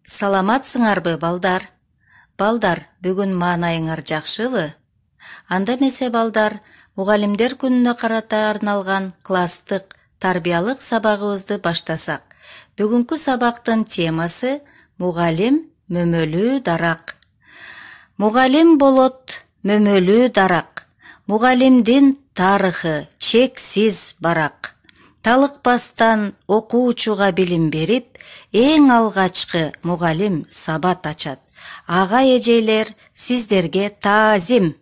Саламатсыңарбы, балдар? Балдар, бүгүн маанайыңар жакшыбы? Анда эмесе балдар, мугалимдер күнүнө карата арналган класстык тарбиялык сабагыбызды баштасак. Бүгүнкү сабактын темасы мугалим мөмөлүү дарак. Мугалим болот мөмөлүү дарак. Мугалимдин тарыхы чексиз барак. Талыкпастан окуучуга билим берип, эң алгачкы мугалим сабат ачат. Ага эжейлер, сиздерге таазим.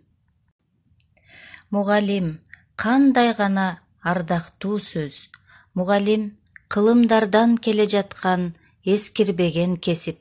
Мугалим кандай гана ардактуу сөз. Мугалим кылымдардан келе жаткан эскирбеген кесип.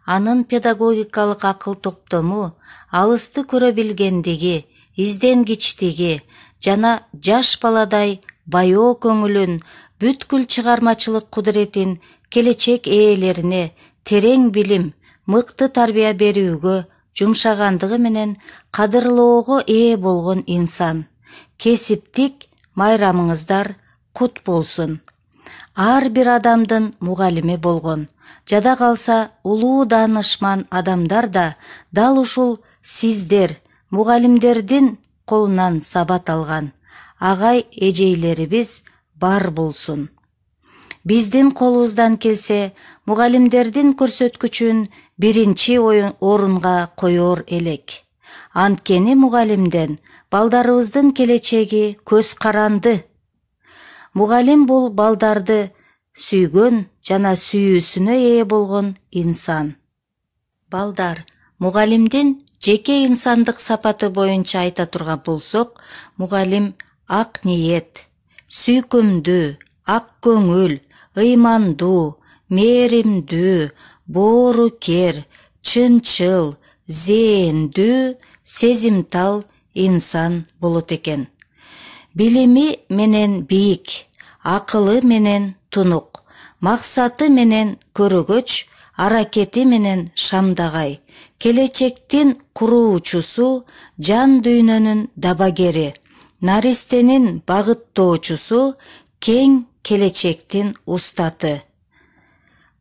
Анын педагогикалык акыл топтому, алысты көрө билгендиги, изденгичтиги жана жаш баладай баяу көңүлүн, бүткүл чыгармачылык кудуретин келечек ээлерине терең билим, мыкты тарбия берүүгө жумшагандыгы менен кадырлоого ээ болгон инсан. Кесиптик майрамыңыздар кут болсун. Ар бир адамдын мугалими болгон. Жада калса улуу даанышман адамдар да дал ушул сиздер, мугалимдердин колунан сабат алган. Агай эжейлерибиз бар болсун. Биздин колубуздан келсе, мугалимдердин көрсөткүчүн биринчи орунга коёр элек. Анткени мугалимден балдарыбыздын келечеги көз каранды. Мугалим бул балдарды сүйгөн жана сүйүүсүнө ээ болгон инсан. Балдар, мугалимдин жеке инсандык сапаты боюнча айта турган болсок, мугалим ак ниет, сүйкүмдүү, ак көңүл, ыймандуу, мээримдүү, боорукер, чынчыл, зээндүү, сезимтал инсан болот экен. Билими менен бийик, акылы менен тунук, максаты менен көрөгөч, аракети менен шамдагай, келечектин куруучусу, жан дүйнөнүн дабагери, наристенин багыттоочусу, кең келечектин устаты.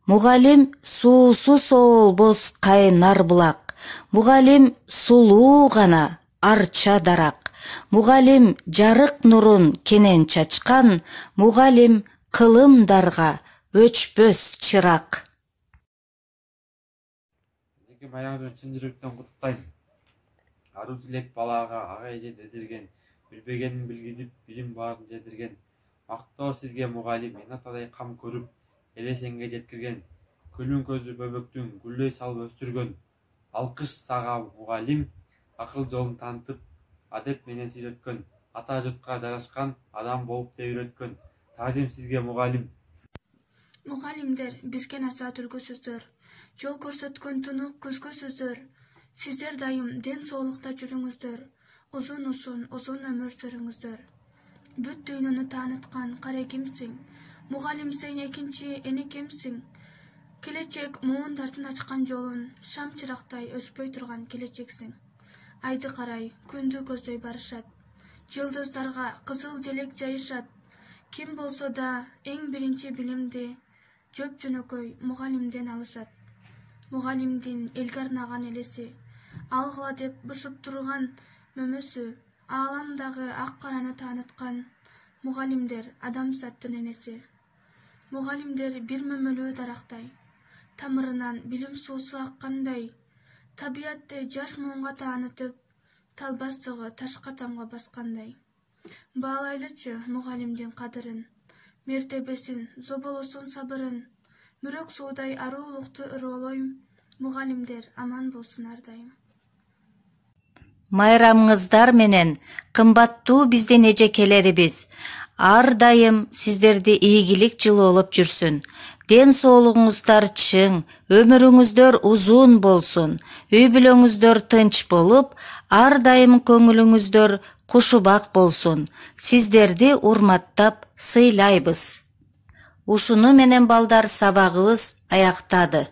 Мугалим суусуз болбос кайнар булак. Мугалим сулуу гана арча дарак. Мугалим жарык нурун кенен чачкан. Мугалим кылымдарга өчпөс чырак. Баягы чын жүрөктөн куттуктайм. Аруу тилек балага ага эже дедирген, билбегенин билгизип, билим баарын жедирген. Мактоо сизге мугалим, эн атадай кам көрүп, элесеңге жеткирген. Күлүн көзү бөбөктүн гүлдөй салып өстүргөн. Алкыш сага мугалим, акыл жолун таанытып, адеп менен сүйлөткөн. Ата журтка жарашкан адам болуп да үйрөткөн. Таазим сизге мугалим. Мугалимдер бизге насаат үлгүсүздөр. Жол көрсөткөн тунук көзгөсүздөр. Сиздер дайым ден соолукта жүрүңүздөр. Uzun ömür sürüңүздөр. Бүт дүйнөнү тааныткан карекимсиң. Мугалимсең экинчи энекемсиң. Келечек муундардын ачкан жолун, шам чырактай өчпөй турган келечексиң. Айды карай, күндү көздөй барышат. Жылдыздарга кызыл желек жайышат. Ким болсо да эң биринчи билимди жөп жөнөкөй мугалимден алышат. Мугалимдин элге арнаган элеси, алгыла деп бышып турган мөмөсү, ааламдагы ак караны тааныткан мугалимдер адамзаттын энеси. Мугалимдер бир мөмөлүү дарактай, тамырынан билим суусу аккандай, табиятты жаш муунга таанытып, талбастыгы ташка тамга баскандай. Баалайлычы мугалимдин кадырын, мертебесин, зоболосун сабырын, мүрөк суудай аруулукту ыроолойм, мугалимдер аман болсун ар дайым. Майрамыңыздар менен кымбаттуу биздин эжекелерибиз, ар дайым сиздерди ийгилик жылоолоп жүрсүн. Ден соолугуңуздар чың, өмүрүңүздөр узун болсун, үй бүлөңүздөр тынч болуп, ар дайым көңүлүңүздөр кушубак болсун. Сиздерди урматтап сыйлайбыз. Ушуну менен балдар сабагыбыз аяктады.